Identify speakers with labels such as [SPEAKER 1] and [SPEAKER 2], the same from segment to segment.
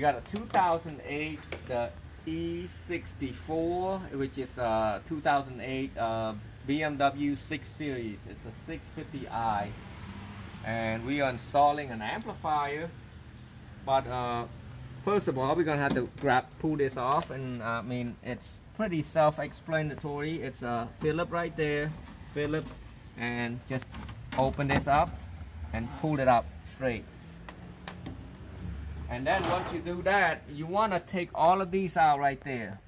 [SPEAKER 1] We got a 2008 the E64, which is a 2008 BMW 6 Series. It's a 650i, and we are installing an amplifier. But first of all, we're gonna have to pull this off, and I mean, it's pretty self-explanatory. It's a Philip right there, Philip, and just open this up and pull it up straight. And then once you do that, you want to take all of these out right there.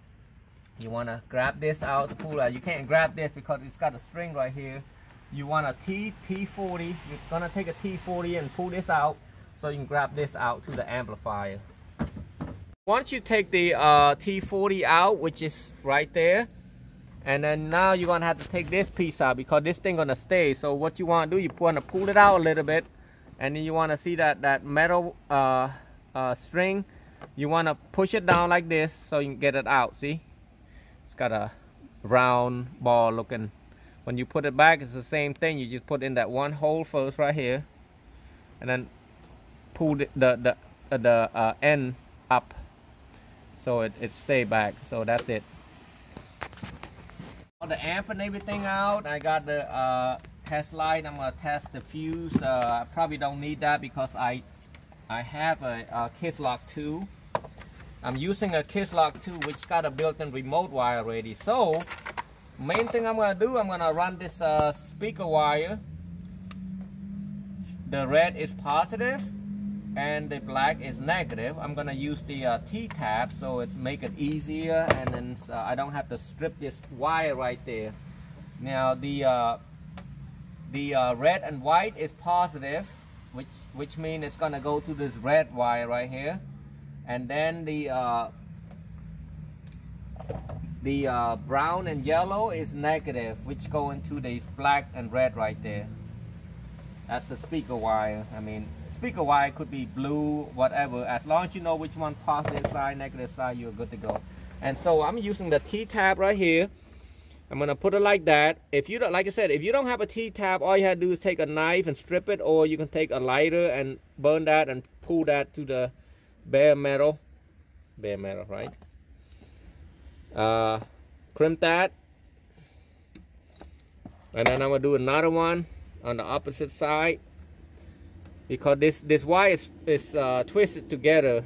[SPEAKER 1] You want to grab this out to pull out. You can't grab this because it's got a string right here. You want a T40. You're going to take a T40 and pull this out so you can grab this out to the amplifier. Once you take the T40 out, which is right there, and then now you're going to have to take this piece out because this thing going to stay. So what you want to do, you want to pull it out a little bit, and then you want to see that metal string. You want to push it down like this so you can get it out. See, it's got a round ball looking. When you put it back, it's the same thing. You just put in that one hole first right here, and then pull the end up so it stay back. So that's it. All the amp and everything out. I got the test light. I'm gonna test the fuse. I probably don't need that because I have a Kiss Lock 2. I'm using a Kiss Lock 2 which got a built-in remote wire already. So main thing I'm gonna do, I'm gonna run this speaker wire. The red is positive and the black is negative. I'm gonna use the T-tap so it make it easier, and then I don't have to strip this wire right there. Now the red and white is positive, which means it's gonna go to this red wire right here, and then the brown and yellow is negative, which go into these black and red right there. That's the speaker wire. I mean, speaker wire could be blue, whatever. As long as you know which one positive side, negative side, you're good to go. And so I'm using the T-tab right here. I'm gonna put it like that. If you don't, like I said, if you don't have a T-tab, all you have to do is take a knife and strip it, or you can take a lighter and burn that and pull that to the bare metal, right? Crimp that, and then I'm gonna do another one on the opposite side because this wire is twisted together.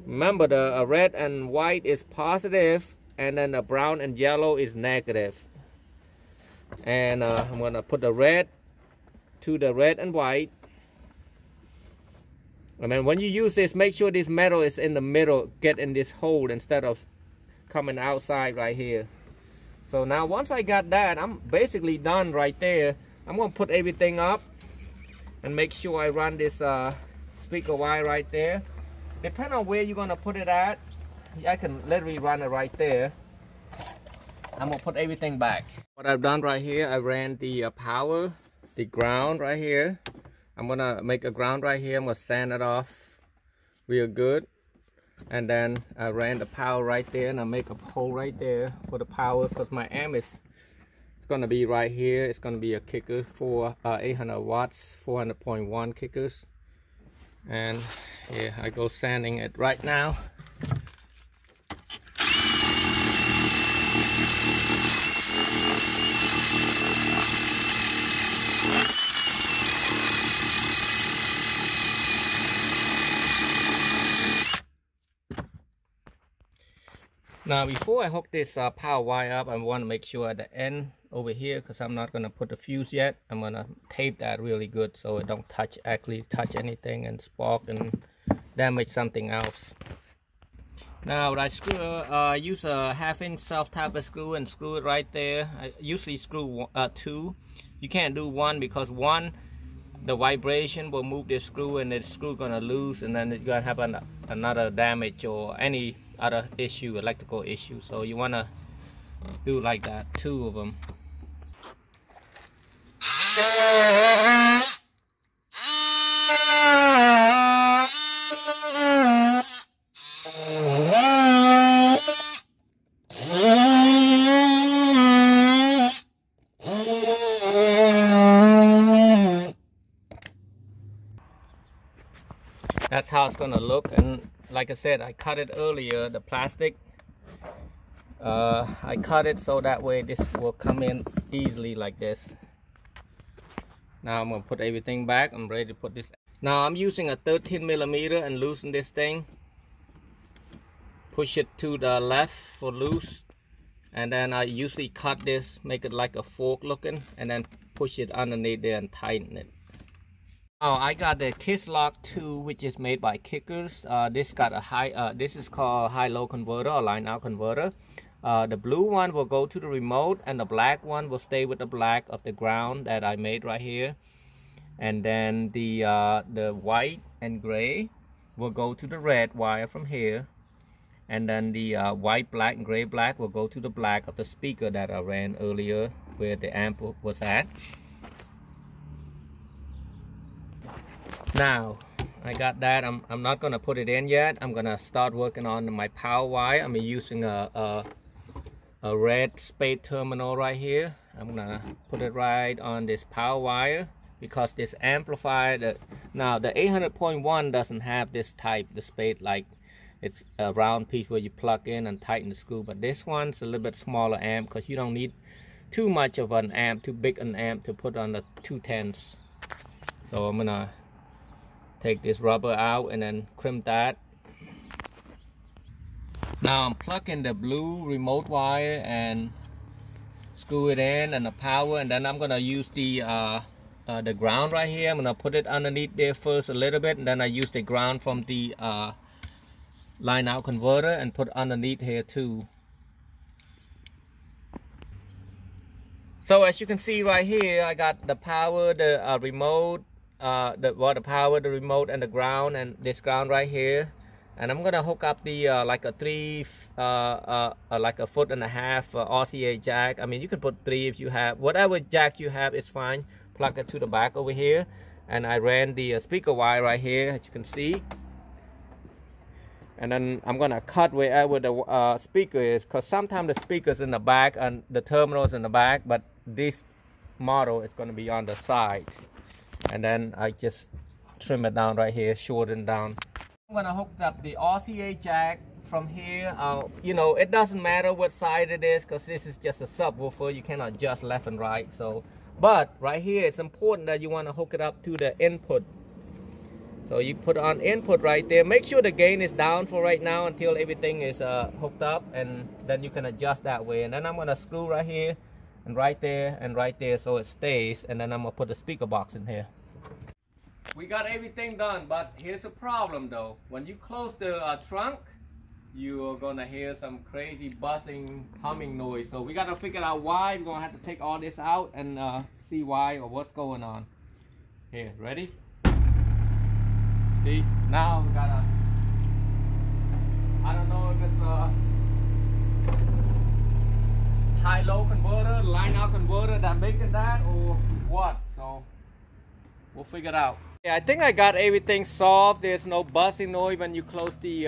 [SPEAKER 1] Remember, the red and white is positive, and then the brown and yellow is negative. And I'm gonna put the red to the red and white. And then when you use this, make sure this metal is in the middle, get in this hole instead of coming outside right here. So now once I got that, I'm basically done right there. I'm gonna put everything up and make sure I run this speaker wire right there. Depending on where you're gonna put it at, I can literally run it right there. I'm gonna put everything back. What I've done right here, I ran the power, the ground right here. I'm gonna make a ground right here. I'm gonna sand it off real good, and then I ran the power right there, and I make a hole right there for the power because my amp it's gonna be right here. It's gonna be a kicker for 800 watts, 400.1 kickers, and yeah, I go sanding it right now. Now before I hook this power wire up, I want to make sure at the end over here, because I'm not going to put the fuse yet, I'm going to tape that really good so it don't actually touch anything and spark and damage something else. Now what I use a 1/2" self-tapping screw and screw it right there. I usually screw 2. You can't do 1 because 1, the vibration will move this screw and the screw gonna lose, and then it's gonna have another damage or any other issue, electrical issue. So you wanna do like that, 2 of them. That's how it's gonna look. And like I said, I cut it earlier, the plastic. I cut it so that way this will come in easily like this. Now I'm gonna put everything back. I'm ready to put this. Now I'm using a 13mm and loosen this thing. Push it to the left for loose. And then I usually cut this, make it like a fork looking, and then push it underneath there and tighten it. Oh, I got the Kiss Lock 2, which is made by Kickers. This got a high. This is called high-low converter or line-out converter. The blue one will go to the remote, and the black one will stay with the black of the ground that I made right here. And then the white and gray will go to the red wire from here. And then the white, black, and gray black will go to the black of the speaker that I ran earlier where the amp was at. Now, I got that. I'm not going to put it in yet. I'm going to start working on my power wire. I'm using a red spade terminal right here. I'm going to put it right on this power wire because this amplifier, now the 800.1 doesn't have this type, the spade, like it's a round piece where you plug in and tighten the screw. But this one's a little bit smaller amp because you don't need too much of an amp, too big an amp to put on the 210s. So I'm going to take this rubber out and then crimp that. Now I'm plugging the blue remote wire and screw it in and the power, and then I'm gonna use the ground right here. I'm gonna put it underneath there first a little bit, and then I use the ground from the line out converter and put underneath here too. So as you can see right here, I got the power, the remote, the power, the remote, and the ground, and this ground right here. And I'm gonna hook up the like a 1.5 foot RCA jack. I mean, you can put 3 if you have, whatever jack you have is fine. Plug it to the back over here, and I ran the speaker wire right here, as you can see. And then I'm gonna cut wherever the speaker is, because sometimes the speaker's in the back and the terminal's in the back, but this model is gonna be on the side. And then I just trim it down right here, shorten down. I'm gonna hook up the RCA jack from here. You know, it doesn't matter what side it is because this is just a subwoofer. You cannot adjust left and right. So, but right here, it's important that you want to hook it up to the input. So you put on input right there. Make sure the gain is down for right now until everything is hooked up, and then you can adjust that way. And then I'm gonna screw right here and right there so it stays. And then I'm gonna put the speaker box in here. We got everything done, but here's a problem though. When you close the trunk, you're gonna hear some crazy buzzing, humming noise. So we gotta figure out why. We're gonna have to take all this out and see why or what's going on. Here, ready? See, now we gotta, I don't know if it's a high-low converter, line-out converter that making that or what. So we'll figure it out. Yeah, I think I got everything solved. There's no buzzing noise when you close the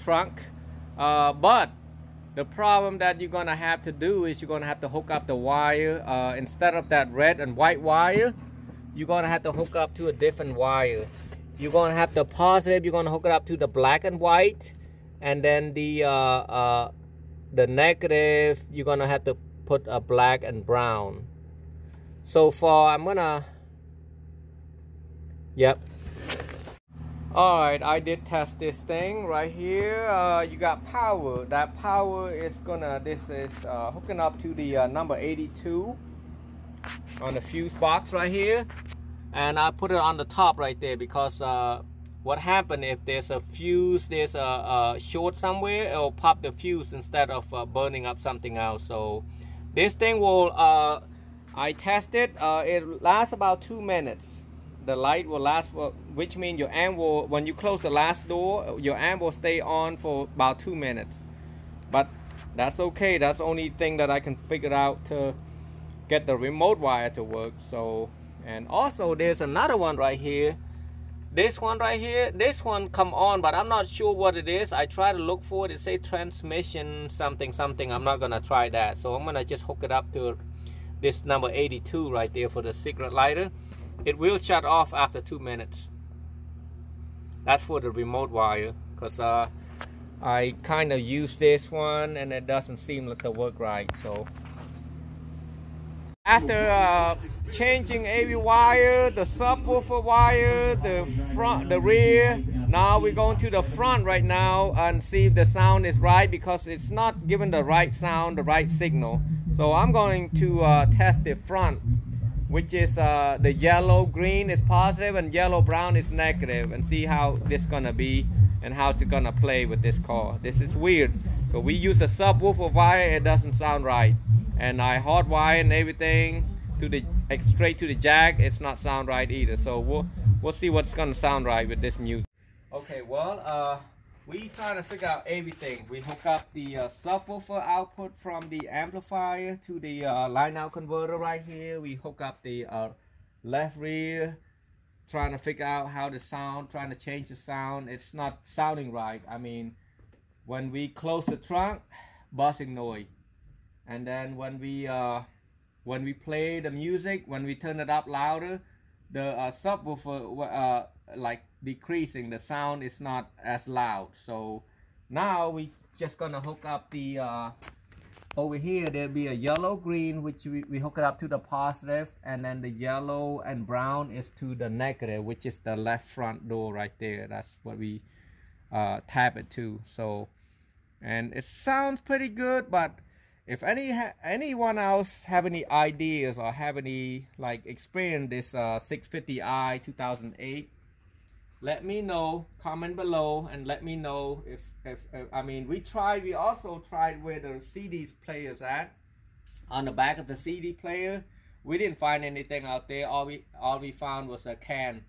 [SPEAKER 1] trunk. But the problem that you're gonna have to do is you're gonna have to hook up the wire. Instead of that red and white wire, you're gonna have to hook up to a different wire. You're gonna have the positive, you're gonna hook it up to the black and white, and then the negative, you're gonna have to put a black and brown. So far, I'm gonna, yep. Alright, I did test this thing right here. You got power. That power is gonna, this is hooking up to the number 82 on the fuse box right here. And I put it on the top right there because what happened if there's a fuse, there's a short somewhere, it'll pop the fuse instead of burning up something else. So this thing will, I tested, it lasts about 2 minutes. The light will last for, which means your amp will, when you close the last door, your amp will stay on for about 2 minutes. But that's okay. That's the only thing that I can figure out to get the remote wire to work. So, and also there's another one right here. This one right here, this one come on, but I'm not sure what it is. I try to look for it. It says transmission something. I'm not gonna try that. So I'm gonna just hook it up to this number 82 right there for the secret lighter. It will shut off after 2 minutes. That's for the remote wire, because I kind of use this one and it doesn't seem like to work right. So after changing every wire, the subwoofer wire, the front, the rear, now we're going to the front right now and see if the sound is right, because it's not giving the right sound, the right signal. So I'm going to test the front, which is the yellow green is positive and yellow brown is negative, and see how this gonna be and how's it gonna play with this car. This is weird, but we use a subwoofer wire, it doesn't sound right. And I hot wire and everything to the straight to the jack, it's not sound right either. So we'll see what's gonna sound right with this music. Okay, well we trying to figure out everything. We hook up the subwoofer output from the amplifier to the line out converter right here. We hook up the left rear, trying to figure out how the sound, trying to change the sound. It's not sounding right. I mean, when we close the trunk, buzzing noise. And then when we play the music, when we turn it up louder, the subwoofer like decreasing, the sound is not as loud. So now we just gonna hook up the over here there'll be a yellow green, which we hook it up to the positive, and then the yellow and brown is to the negative, which is the left front door right there. That's what we tap it to. So, and it sounds pretty good, but if anyone else have any ideas or have any like experience this 650i 2008, let me know, comment below and let me know if I mean, we also tried where the CD players at. On the back of the CD player, we didn't find anything out there. All we found was a can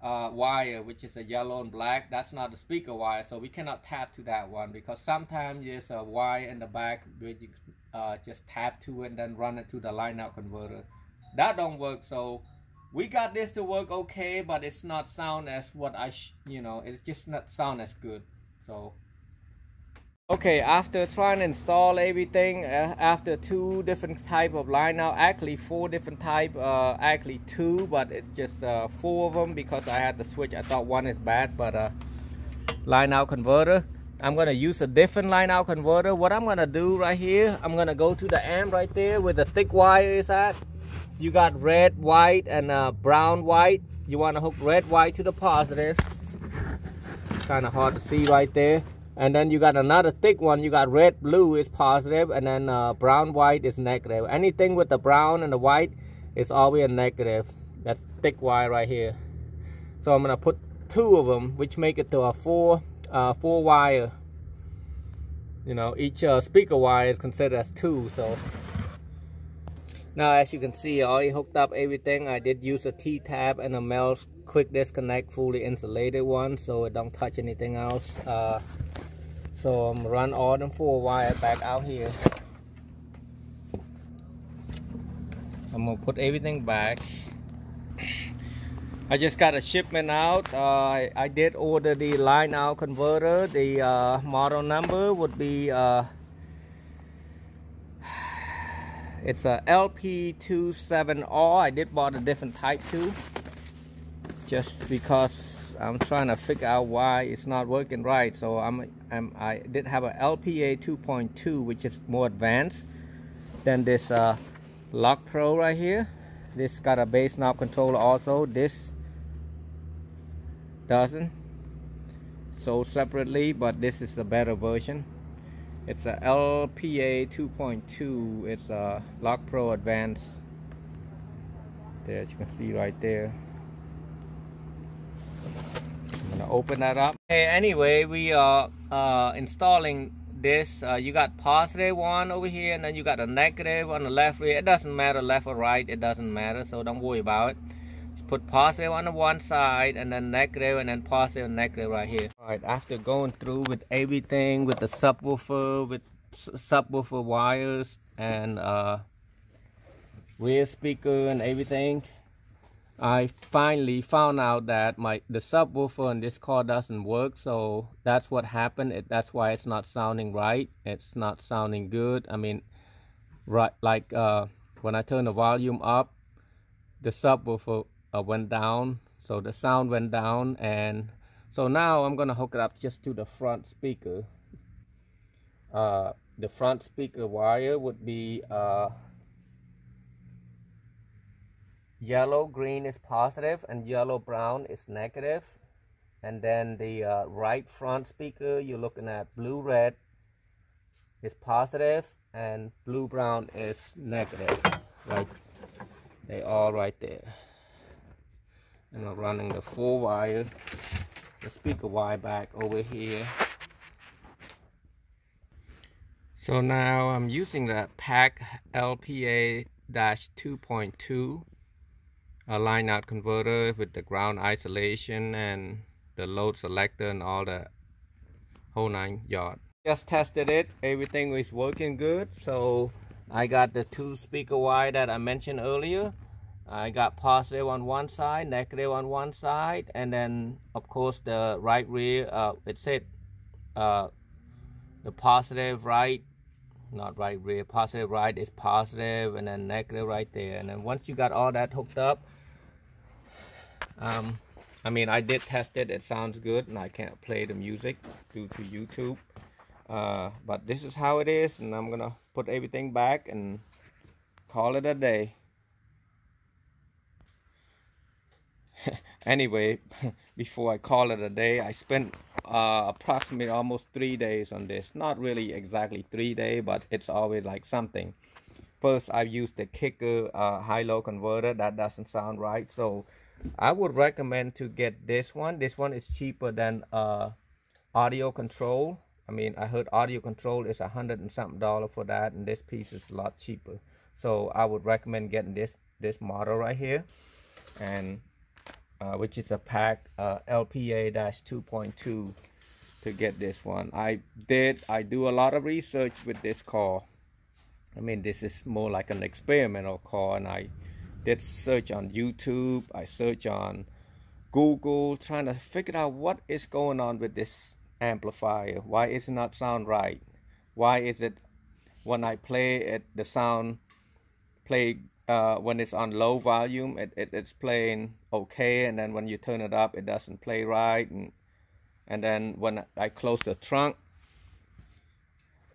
[SPEAKER 1] wire, which is a yellow and black. That's not the speaker wire, so we cannot tap to that one, because sometimes there's a wire in the back where you just tap to it and then run it to the line out converter. That don't work. So we got this to work okay, but it's not sound as what it's just not sound as good. So okay, after trying to install everything, after 2 different type of line out, actually 4 different type, actually 2, but it's just 4 of them, because I had to switch. I thought 1 is bad, but line out converter, I'm gonna use a different line out converter. What I'm gonna do right here, I'm gonna go to the amp right there where the thick wire is at. You got red, white, and brown, white. You want to hook red, white to the positive. Kind of hard to see right there. And then you got another thick one. You got red, blue is positive, and then brown, white is negative. Anything with the brown and the white is always a negative. That's thick wire right here. So I'm gonna put 2 of them, which make it to a 4 wire. You know, each speaker wire is considered as 2. So now, as you can see, I already hooked up everything. I did use a T-tab and a Mel's quick disconnect fully insulated one, so it don't touch anything else. So I'm gonna run all them 4 wires back out here. I'm gonna put everything back. I just got a shipment out. I did order the line out converter. The model number would be it's a LP27R. I did bought a different type too, just because I'm trying to figure out why it's not working right. So I did have a LPA 2.2, which is more advanced than this Lock Pro right here. This got a bass knob controller also. This doesn't, sold separately, but this is a better version. It's a LPA 2.2. It's a Lock Pro Advanced. There, as you can see right there. I'm gonna open that up. Okay, anyway, we are installing this. You got positive one over here, and then you got a negative on the left rear. It doesn't matter left or right, it doesn't matter, so don't worry about it. Just put positive on the one side, and then negative, and then positive and negative right here. All right, after going through with everything, with the subwoofer, with subwoofer wires and rear speaker and everything, I finally found out that the subwoofer in this car doesn't work. So that's what happened. That's why it's not sounding right. It's not sounding good. I mean, right, like when I turn the volume up, the subwoofer went down, so the sound went down, and So now I'm gonna hook it up just to the front speaker. The front speaker wire would be yellow green is positive and yellow brown is negative. And then the right front speaker, you're looking at blue red is positive and blue brown is negative. Right, they all right there. And I'm running the 4-wire, the speaker wire back over here. So now I'm using the PAC LPA-2.2 a line out converter with the ground isolation and the load selector and all the whole 9 yards. Just tested it, everything is working good. So I got the 2 speaker wire that I mentioned earlier. I got positive on one side, negative on one side, and then of course the right rear, it said the positive right, not right rear, positive right is positive, and then negative right there. And then once you got all that hooked up, I mean, I did test it, it sounds good, and I can't play the music due to YouTube. But this is how it is, and I'm gonna put everything back and call it a day. Anyway, before I call it a day, I spent approximately almost 3 days on this. Not really exactly 3 days, but it's always like something. First, I've used the kicker high-low converter. That doesn't sound right, so I would recommend to get this one. This one is cheaper than audio control. I mean, I heard audio control is $100 and something for that, and this piece is a lot cheaper. So I would recommend getting this model right here, and which is a PAC LPA-2.2 to get this one. I do a lot of research with this car. I mean, this is more like an experimental car, and I did search on YouTube. I search on Google, trying to figure out what is going on with this amplifier. Why is it not sound right? Why is it when I play it, the sound play when it's on low volume, it's playing okay, and then when you turn it up, it doesn't play right, and then when I close the trunk,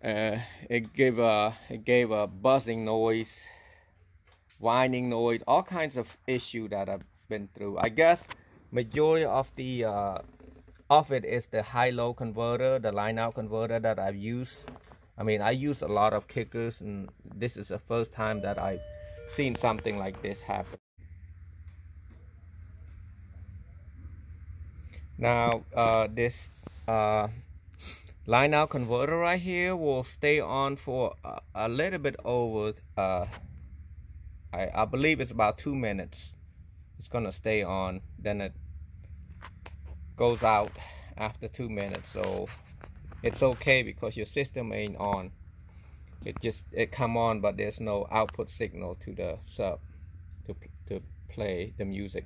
[SPEAKER 1] it gave a buzzing noise, whining noise, all kinds of issue that I've been through. I guess majority of the of it is the high-low converter, the line-out converter that I've used. I mean, I use a lot of kickers, and this is the first time that I've seen something like this happen. Now this line out converter right here will stay on for a little bit over I believe it's about 2 minutes. It's gonna stay on, then it goes out after 2 minutes, so it's okay because your system ain't on. It come on, but there's no output signal to the sub to play the music.